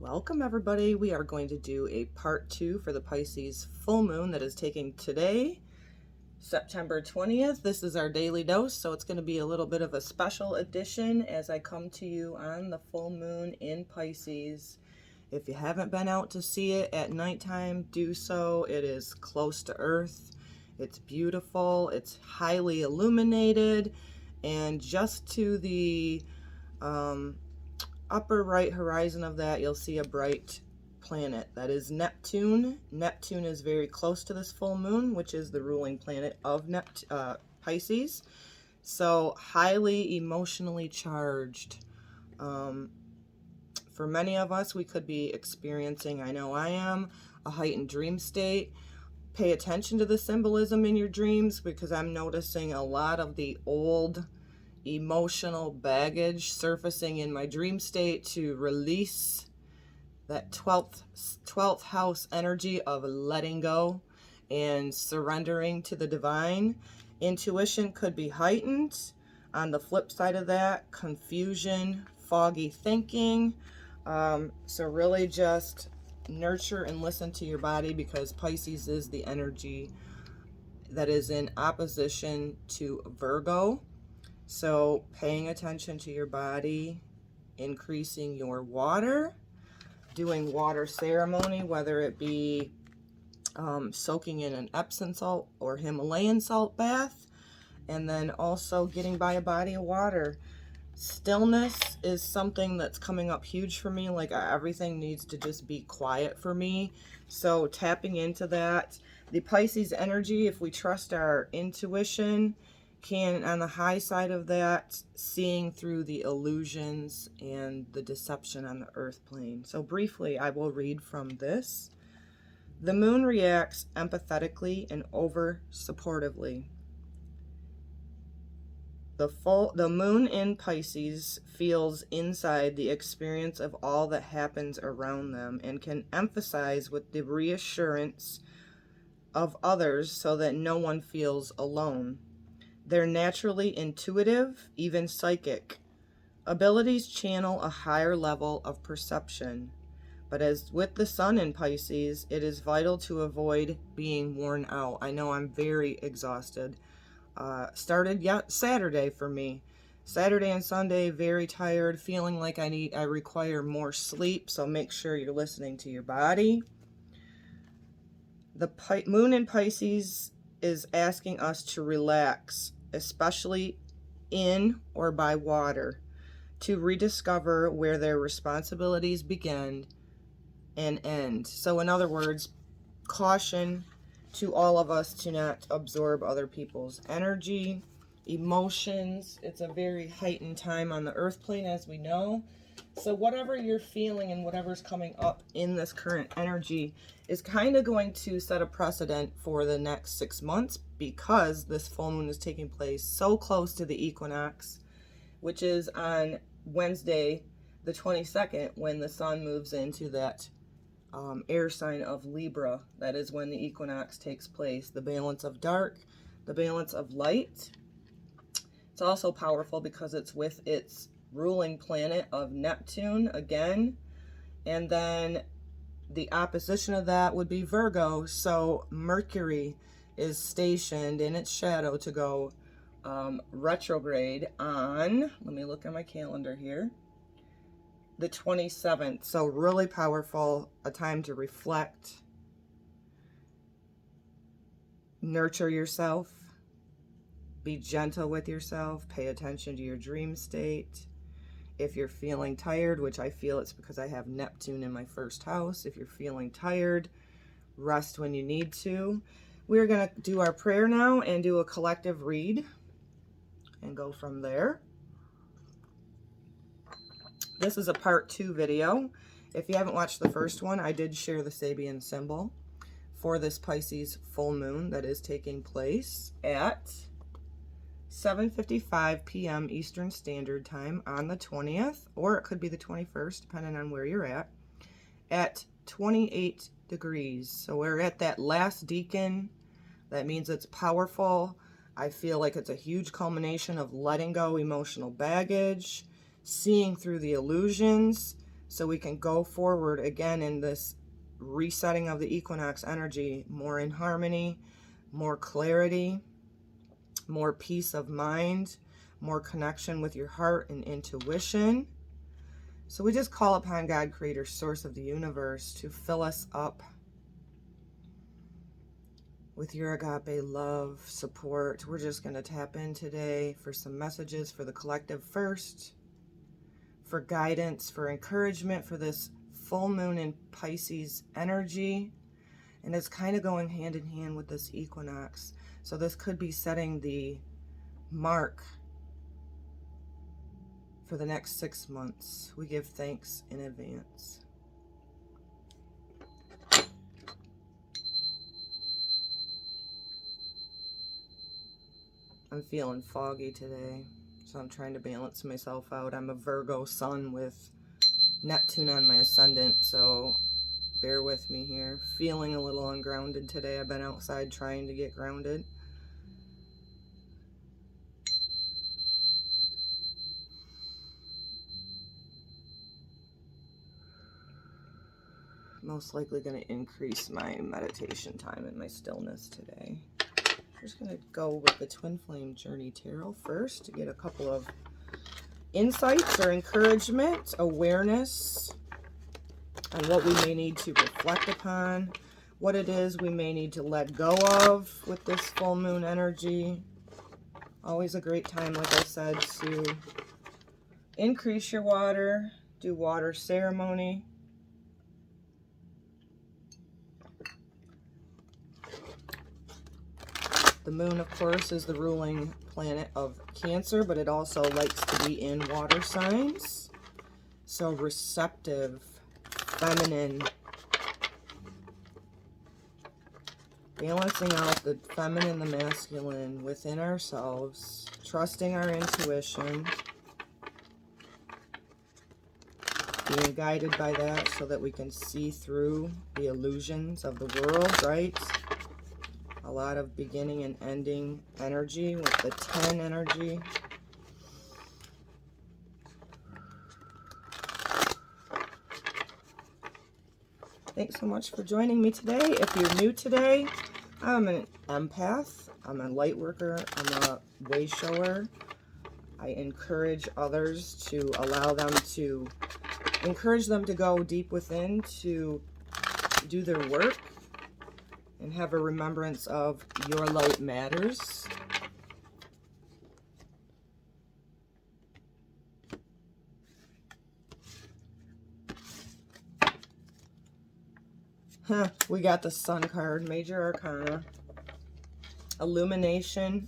Welcome everybody. We are going to do a part 2 for the Pisces full moon that is taking today, September 20th. This is our daily dose, so it's going to be a little bit of a special edition as I come to you on the full moon in Pisces. If you haven't been out to see it at nighttime, do so. It is close to Earth. It's beautiful. It's highly illuminated, and just to the upper right horizon of that, you'll see a bright planet. That is Neptune. Neptune is very close to this full moon, which is the ruling planet of Pisces. So highly emotionally charged. For many of us, we could be experiencing, I know I am, a heightened dream state. Pay attention to the symbolism in your dreams, because I'm noticing a lot of the old emotional baggage surfacing in my dream state to release that 12th house energy of letting go and surrendering to the divine. Intuition could be heightened. On the flip side of that, confusion, foggy thinking. So really just nurture and listen to your body, because Pisces is the energy that is in opposition to Virgo. So paying attention to your body, increasing your water, doing water ceremony, whether it be soaking in an Epsom salt or Himalayan salt bath, and then also getting by a body of water. Stillness is something that's coming up huge for me. Like everything needs to just be quiet for me. So tapping into that. The Pisces energy, if we trust our intuition, can, on the high side of that, seeing through the illusions and the deception on the earth plane. So briefly, I will read from this. The moon reacts empathetically and over supportively. The moon in Pisces feels inside the experience of all that happens around them and can emphasize with the reassurance of others so that no one feels alone. They're naturally intuitive, even psychic. Abilities channel a higher level of perception. But as with the sun in Pisces, it is vital to avoid being worn out. I know I'm very exhausted. Started Saturday for me. Saturday and Sunday, very tired, feeling like I require more sleep. So make sure you're listening to your body. The moon in Pisces is asking us to relax, especially in or by water, to rediscover where their responsibilities begin and end. So in other words, caution to all of us to not absorb other people's energy, emotions. It's a very heightened time on the earth plane, as we know. So whatever you're feeling and whatever's coming up in this current energy is kind of going to set a precedent for the next 6 months, because this full moon is taking place so close to the equinox, which is on Wednesday, the 22nd, when the sun moves into that air sign of Libra. That is when the equinox takes place. The balance of dark, the balance of light. It's also powerful because it's with its ruling planet of Neptune again, and then the opposition of that would be Virgo. So Mercury is stationed in its shadow to go retrograde on, let me look at my calendar here, the 27th. So really powerful, a time to reflect, nurture yourself, be gentle with yourself, pay attention to your dream state. If you're feeling tired, which I feel it's because I have Neptune in my first house, if you're feeling tired, rest when you need to. We're going to do our prayer now and do a collective read and go from there. This is a part 2 video. If you haven't watched the first one, I did share the Sabian symbol for this Pisces full moon that is taking place at 7:55 p.m. Eastern Standard Time on the 20th, or it could be the 21st, depending on where you're at 28 degrees. So we're at that last decan. That means it's powerful. I feel like it's a huge culmination of letting go emotional baggage, seeing through the illusions, so we can go forward again in this resetting of the equinox energy, more in harmony, more clarity, more peace of mind, more connection with your heart and intuition. So we just call upon God, Creator, Source of the universe, to fill us up with your agape love, support. We're just going to tap in today for some messages for the collective first, for guidance, for encouragement for this full moon in Pisces energy. And it's kind of going hand in hand with this equinox. So this could be setting the mark for the next 6 months. We give thanks in advance. I'm feeling foggy today, so I'm trying to balance myself out. I'm a Virgo sun with Neptune on my ascendant, so bear with me here. Feeling a little ungrounded today. I've been outside trying to get grounded. Most likely going to increase my meditation time and my stillness today. I'm just going to go with the Twin Flame Journey Tarot first to get a couple of insights or encouragement, awareness on what we may need to reflect upon, what it is we may need to let go of with this full moon energy. Always a great time, like I said, to increase your water, do water ceremony. The moon, of course, is the ruling planet of Cancer, but it also likes to be in water signs. So receptive, feminine, balancing out the feminine, the masculine within ourselves, trusting our intuition, being guided by that so that we can see through the illusions of the world, right? A lot of beginning and ending energy with the 10 energy. Thanks so much for joining me today. If you're new today, I'm an empath. I'm a light worker. I'm a way shower. I encourage others to encourage them to go deep within to do their work and have a remembrance of your light matters. We got the Sun card, Major Arcana, illumination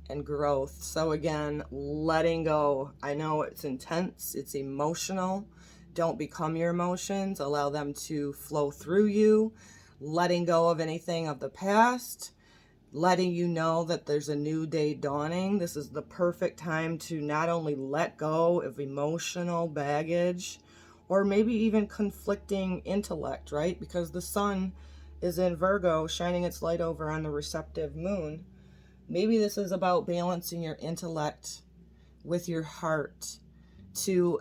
and growth. So again, letting go. I know it's intense, it's emotional. Don't become your emotions. Allow them to flow through you. Letting go of anything of the past, letting you know that there's a new day dawning. This is the perfect time to not only let go of emotional baggage or maybe even conflicting intellect, right? Because the sun is in Virgo, shining its light over on the receptive moon. Maybe this is about balancing your intellect with your heart, to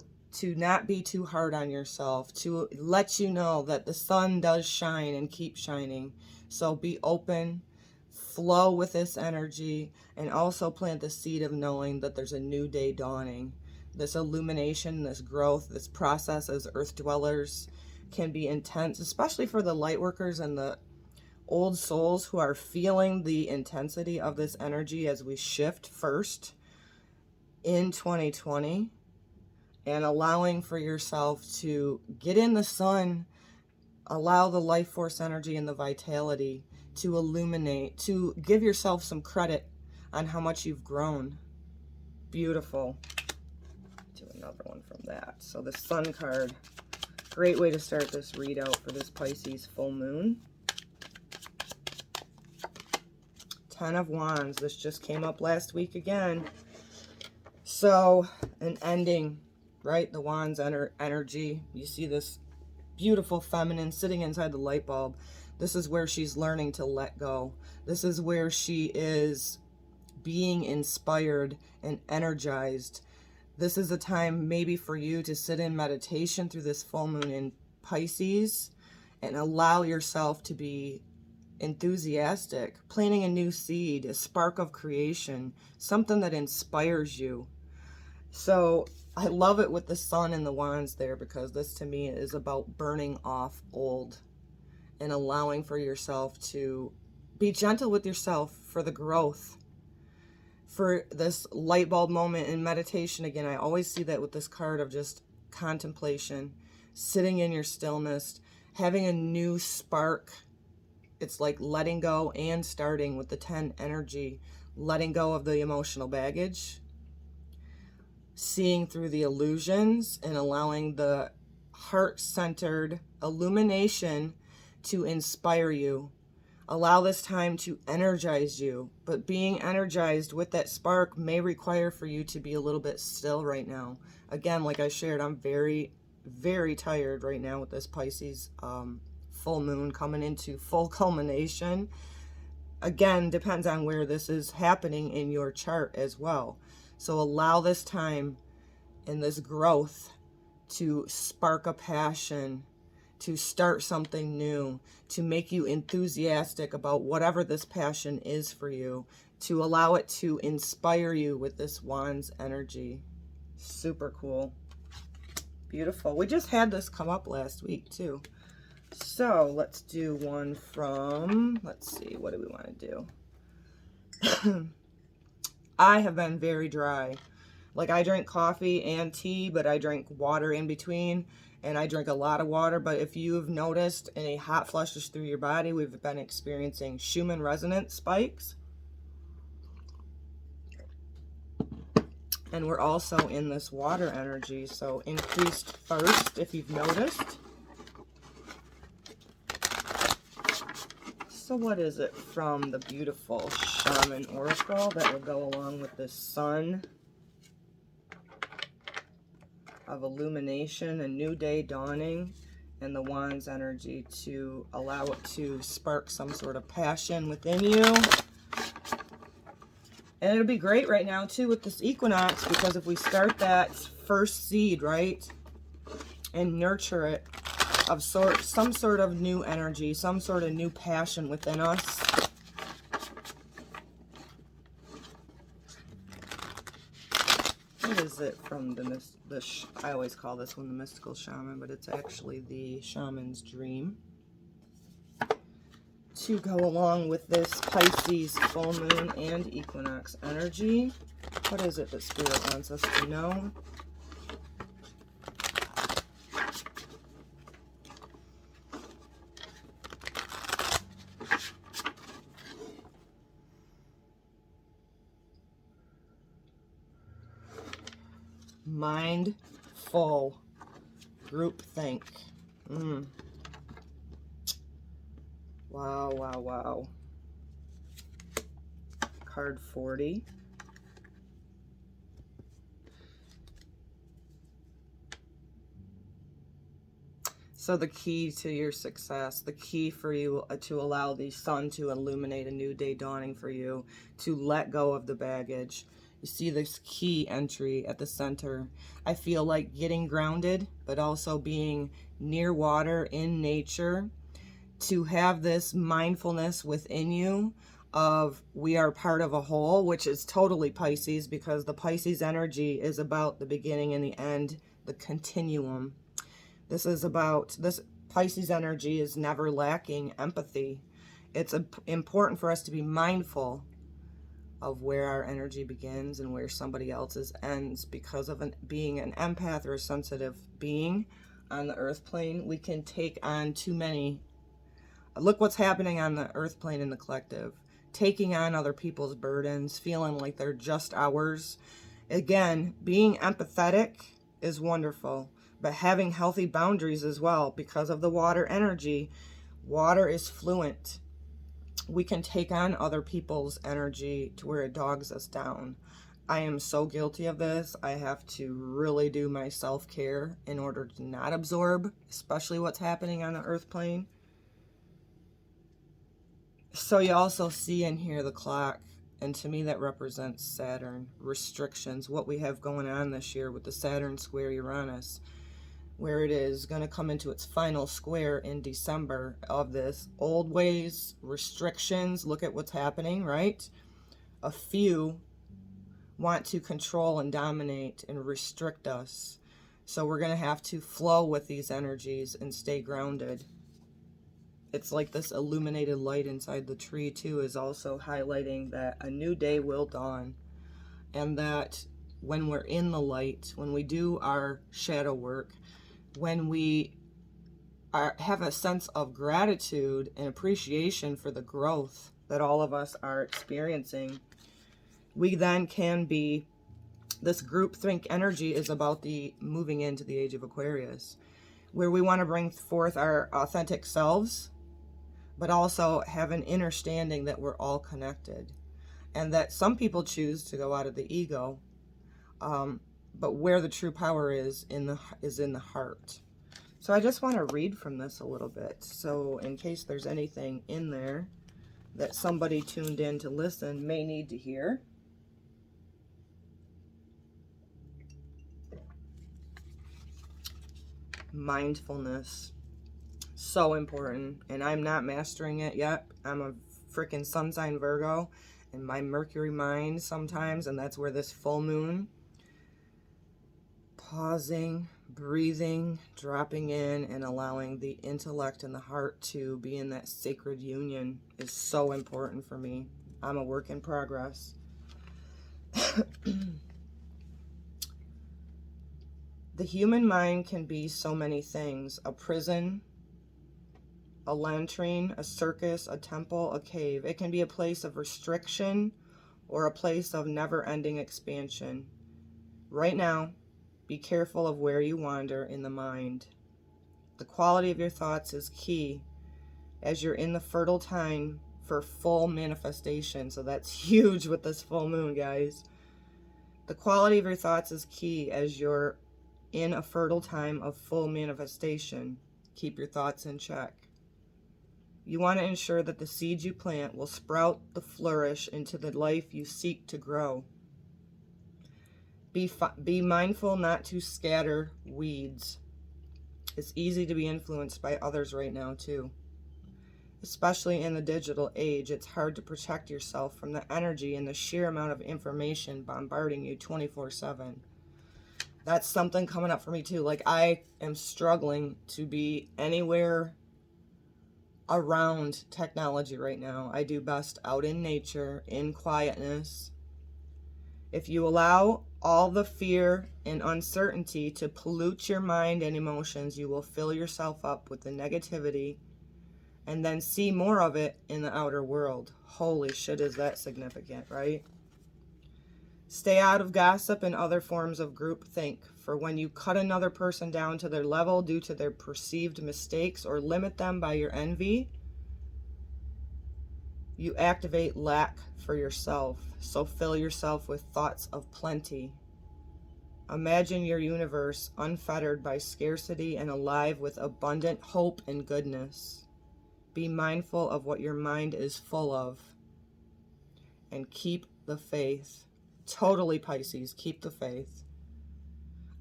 not be too hard on yourself, to let you know that the sun does shine and keep shining. So be open, flow with this energy, and also plant the seed of knowing that there's a new day dawning. This illumination, this growth, this process as earth dwellers can be intense, especially for the light workers and the old souls who are feeling the intensity of this energy as we shift first in 2020. And allowing for yourself to get in the sun, allow the life force energy and the vitality to illuminate, to give yourself some credit on how much you've grown. Beautiful. Do another one from that. So the Sun card, great way to start this readout for this Pisces full moon. 10 of Wands. This just came up last week again. So an ending. Right, the Wands energy. You see this beautiful feminine sitting inside the light bulb. This is where she's learning to let go. This is where she is being inspired and energized This is a time maybe for you to sit in meditation through this full moon in Pisces and allow yourself to be enthusiastic, planting a new seed, a spark of creation, something that inspires you. So I love it with the sun and the wands there, because this to me is about burning off old and allowing for yourself to be gentle with yourself for the growth, for this light bulb moment in meditation. Again, I always see that with this card of just contemplation, sitting in your stillness, having a new spark. It's like letting go and starting with the 10 energy, letting go of the emotional baggage, seeing through the illusions, and allowing the heart-centered illumination to inspire you. Allow this time to energize you, but being energized with that spark may require for you to be a little bit still right now. Again, like I shared, I'm very, very tired right now with this Pisces full moon coming into full culmination. Again, depends on where this is happening in your chart as well. So allow this time and this growth to spark a passion, to start something new, to make you enthusiastic about whatever this passion is for you, to allow it to inspire you with this Wands energy. Super cool. Beautiful. We just had this come up last week too. So let's do one from, let's see, what do we want to do? I have been very dry. Like, I drink coffee and tea, but I drink water in between, and I drink a lot of water. But if you've noticed any hot flushes through your body, we've been experiencing Schumann resonance spikes. And we're also in this water energy, so increased thirst, if you've noticed. So what is it from the beautiful Shaman Oracle that will go along with this sun of illumination, a new day dawning, and the Wands energy to allow it to spark some sort of passion within you? And it'll be great right now too with this equinox, because if we start that first seed, right, and nurture it of some sort of new energy, some sort of new passion within us. What is it from I always call this one the mystical shaman, but it's actually the shaman's dream. To go along with this Pisces full moon and equinox energy. What is it that Spirit wants us to know? Mindful groupthink. Wow, wow, wow. Card 40. So the key to your success, the key for you to allow the sun to illuminate a new day dawning for you, to let go of the baggage. You see this key entry at the center. I feel like getting grounded, but also being near water in nature, to have this mindfulness within you of we are part of a whole, which is totally Pisces, because the Pisces energy is about the beginning and the end, the continuum. This Pisces energy is never lacking empathy. It's important for us to be mindful of where our energy begins and where somebody else's ends, because of being an empath or a sensitive being on the earth plane. We can take on too many. Look what's happening on the earth plane in the collective. Taking on other people's burdens, feeling like they're just ours. Again, being empathetic is wonderful, but having healthy boundaries as well, because of the water energy. Water is fluent. We can take on other people's energy to where it dogs us down. I am so guilty of this. I have to really do my self-care in order to not absorb, especially what's happening on the earth plane. So you also see and hear the clock. And to me, that represents Saturn, restrictions, what we have going on this year with the Saturn square Uranus, where it is going to come into its final square in December of this. Old ways, restrictions, look at what's happening, right? A few want to control and dominate and restrict us. So we're going to have to flow with these energies and stay grounded. It's like this illuminated light inside the tree too is also highlighting that a new day will dawn, and that when we're in the light, when we do our shadow work, when we have a sense of gratitude and appreciation for the growth that all of us are experiencing, we then can be, this groupthink energy is about the moving into the age of Aquarius, where we want to bring forth our authentic selves, but also have an understanding that we're all connected, and that some people choose to go out of the ego, but where the true power is in the heart. So I just want to read from this a little bit, so in case there's anything in there that somebody tuned in to listen may need to hear. Mindfulness, so important, and I'm not mastering it yet. I'm a freaking sun sign Virgo, and my Mercury mind sometimes, and that's where this full moon, pausing, breathing, dropping in, and allowing the intellect and the heart to be in that sacred union is so important for me. I'm a work in progress. The human mind can be so many things: a prison, a latrine, a circus, a temple, a cave. It can be a place of restriction or a place of never-ending expansion. Right now, be careful of where you wander in the mind. The quality of your thoughts is key as you're in the fertile time for full manifestation. So that's huge with this full moon, guys. The quality of your thoughts is key as you're in a fertile time of full manifestation. Keep your thoughts in check. You want to ensure that the seeds you plant will sprout the flourish into the life you seek to grow. Be mindful not to scatter weeds. It's easy to be influenced by others right now too. Especially in the digital age, it's hard to protect yourself from the energy and the sheer amount of information bombarding you 24/7. That's something coming up for me too. Like, I am struggling to be anywhere around technology right now. I do best out in nature, in quietness. If you allow all the fear and uncertainty to pollute your mind and emotions, you will fill yourself up with the negativity and then see more of it in the outer world. Holy shit, is that significant, right? Stay out of gossip and other forms of groupthink, for when you cut another person down to their level due to their perceived mistakes or limit them by your envy, you activate lack for yourself. So fill yourself with thoughts of plenty. Imagine your universe unfettered by scarcity and alive with abundant hope and goodness. Be mindful of what your mind is full of and keep the faith. Totally, Pisces, keep the faith.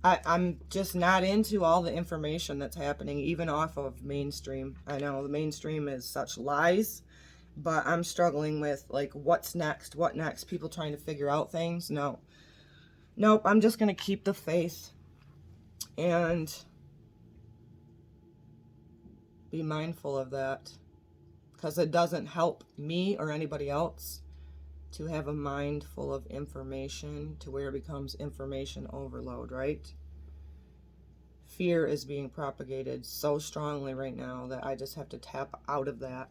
I'm just not into all the information that's happening, even off of mainstream. I know the mainstream is such lies, but I'm struggling with, like, what's next? What next? People trying to figure out things? No. Nope, I'm just going to keep the faith and be mindful of that, because it doesn't help me or anybody else to have a mind full of information to where it becomes information overload, right? Fear is being propagated so strongly right now that I just have to tap out of that.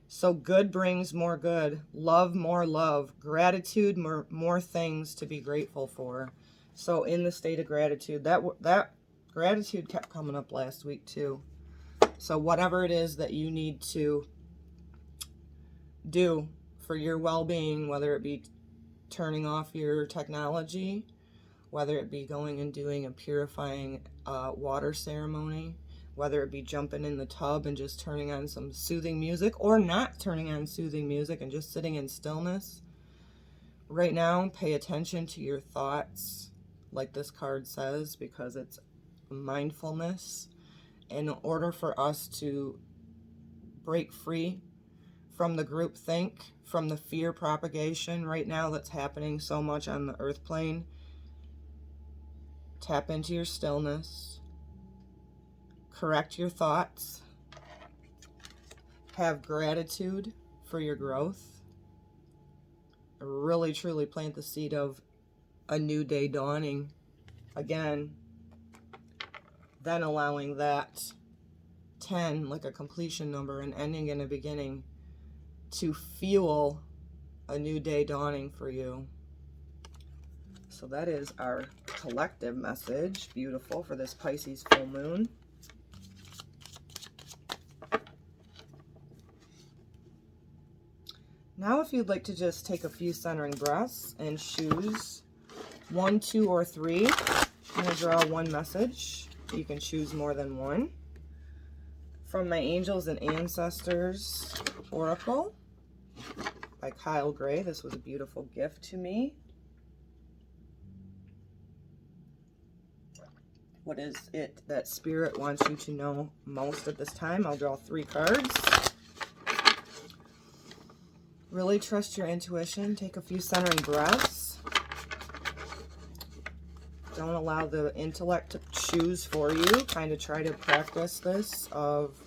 So good brings more good, love more love, gratitude more things to be grateful for. So in the state of gratitude, that gratitude kept coming up last week too. So whatever it is that you need to do for your well-being, whether it be turning off your technology, whether it be going and doing a purifying water ceremony, whether it be jumping in the tub and just turning on some soothing music, or not turning on soothing music and just sitting in stillness, right now, pay attention to your thoughts, like this card says, because it's mindfulness. In order for us to break free from the groupthink, from the fear propagation right now that's happening so much on the earth plane, tap into your stillness, correct your thoughts, have gratitude for your growth, really truly plant the seed of a new day dawning again, then allowing that 10, like a completion number, and ending in a beginning, to fuel a new day dawning for you. So that is our collective message. Beautiful, for this Pisces full moon. Now if you'd like to just take a few centering breaths and choose 1, 2, or 3. I'm going to draw one message. You can choose more than one. From my Angels and Ancestors Oracle by Kyle Gray. This was a beautiful gift to me. What is it that Spirit wants you to know most at this time? I'll draw 3 cards. Really trust your intuition. Take a few centering breaths. Don't allow the intellect to choose for you. Kind of try to practice this of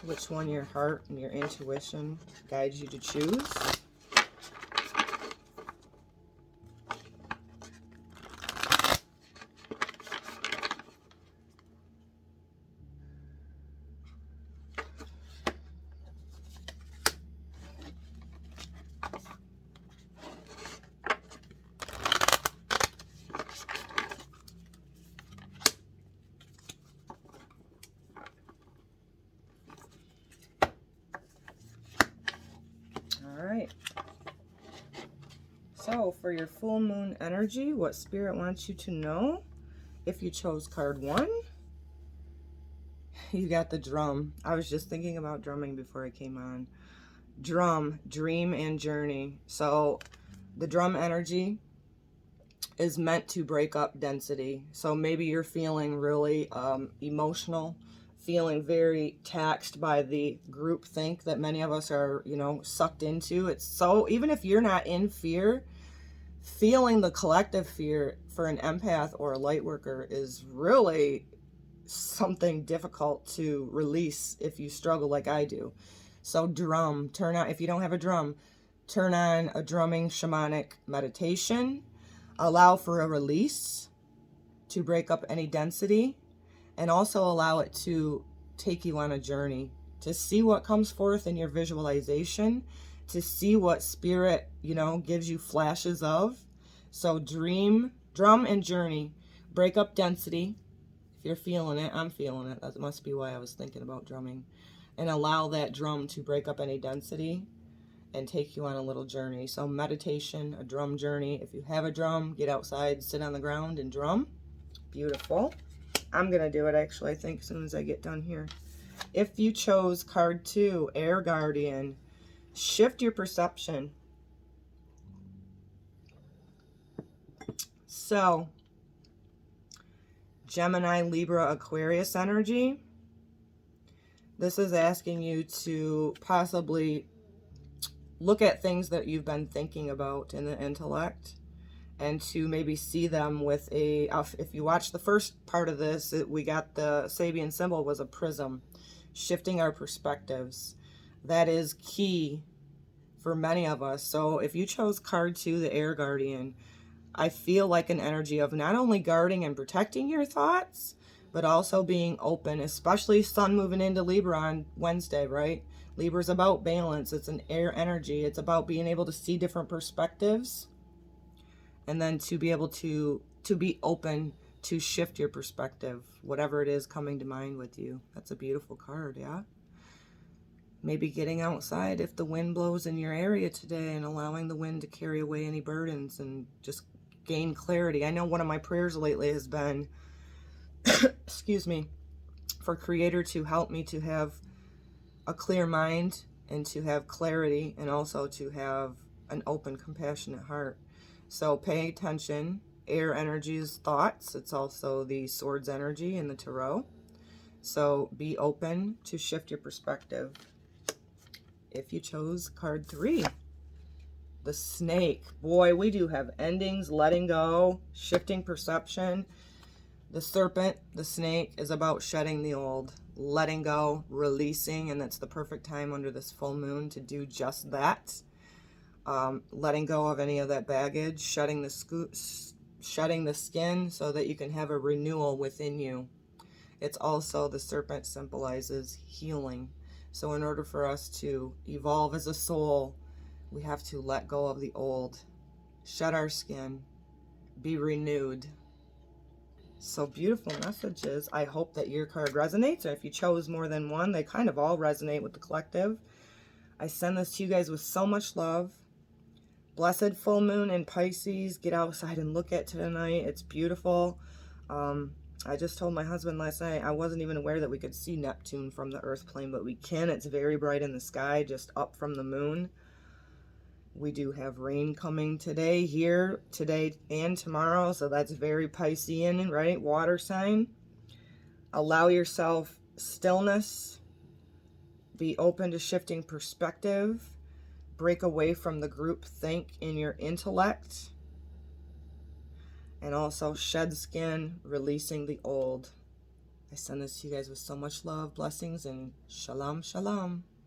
which one your heart and your intuition guides you to choose. So for your full moon energy, what Spirit wants you to know, if you chose card 1, you got the drum. I was just thinking about drumming before I came on. Drum, dream and journey. So the drum energy is meant to break up density. So maybe you're feeling really emotional, feeling very taxed by the groupthink that many of us are, sucked into. It's so, even if you're not in fear, feeling the collective fear for an empath or a light worker is really something difficult to release if you struggle like I do. So drum, turn on, if you don't have a drum, turn on a drumming shamanic meditation. Allow for a release to break up any density, and also allow it to take you on a journey to see what comes forth in your visualization, to see what Spirit, gives you flashes of. So dream, drum and journey, break up density. If you're feeling it, I'm feeling it. That must be why I was thinking about drumming. And allow that drum to break up any density and take you on a little journey. So meditation, a drum journey. If you have a drum, get outside, sit on the ground and drum. Beautiful. I'm going to do it actually, I think, as soon as I get done here. If you chose card 2, Air Guardian, shift your perception. So, Gemini, Libra, Aquarius energy. This is asking you to possibly look at things that you've been thinking about in the intellect, and to maybe see them with a, if you watch the first part of this, we got the Sabian symbol was a prism, shifting our perspectives. That is key for many of us. So if you chose card 2, the Air Guardian, I feel like an energy of not only guarding and protecting your thoughts, but also being open, especially Sun moving into Libra on Wednesday, right? Libra's about balance. It's an air energy. It's about being able to see different perspectives, and then to be able to be open to shift your perspective, whatever it is coming to mind with you. That's a beautiful card, yeah? Maybe getting outside if the wind blows in your area today, and allowing the wind to carry away any burdens and just gain clarity. I know one of my prayers lately has been, excuse me, for Creator to help me to have a clear mind and to have clarity, and also to have an open, compassionate heart. So pay attention. Air energy is thoughts. It's also the swords energy in the tarot. So be open to shift your perspective. If you chose card 3, the snake. Boy, we do have endings, letting go, shifting perception. The serpent, the snake, is about shedding the old, letting go, releasing, and that's the perfect time under this full moon to do just that. Letting go of any of that baggage, shedding the skin so that you can have a renewal within you. It's also, the serpent symbolizes healing. So in order for us to evolve as a soul, we have to let go of the old, shed our skin, be renewed. So beautiful messages. I hope that your card resonates, or if you chose more than one, they kind of all resonate with the collective. I send this to you guys with so much love. Blessed full moon in Pisces. Get outside and look at tonight. It's beautiful. I just told my husband last night, I wasn't even aware that we could see Neptune from the Earth plane, but we can. It's very bright in the sky, just up from the moon. We do have rain coming today, here, today and tomorrow, so that's very Piscean, right? Water sign. Allow yourself stillness. Be open to shifting perspective. Break away from the group think in your intellect. And also shed skin, releasing the old. I send this to you guys with so much love, blessings, and shalom, shalom.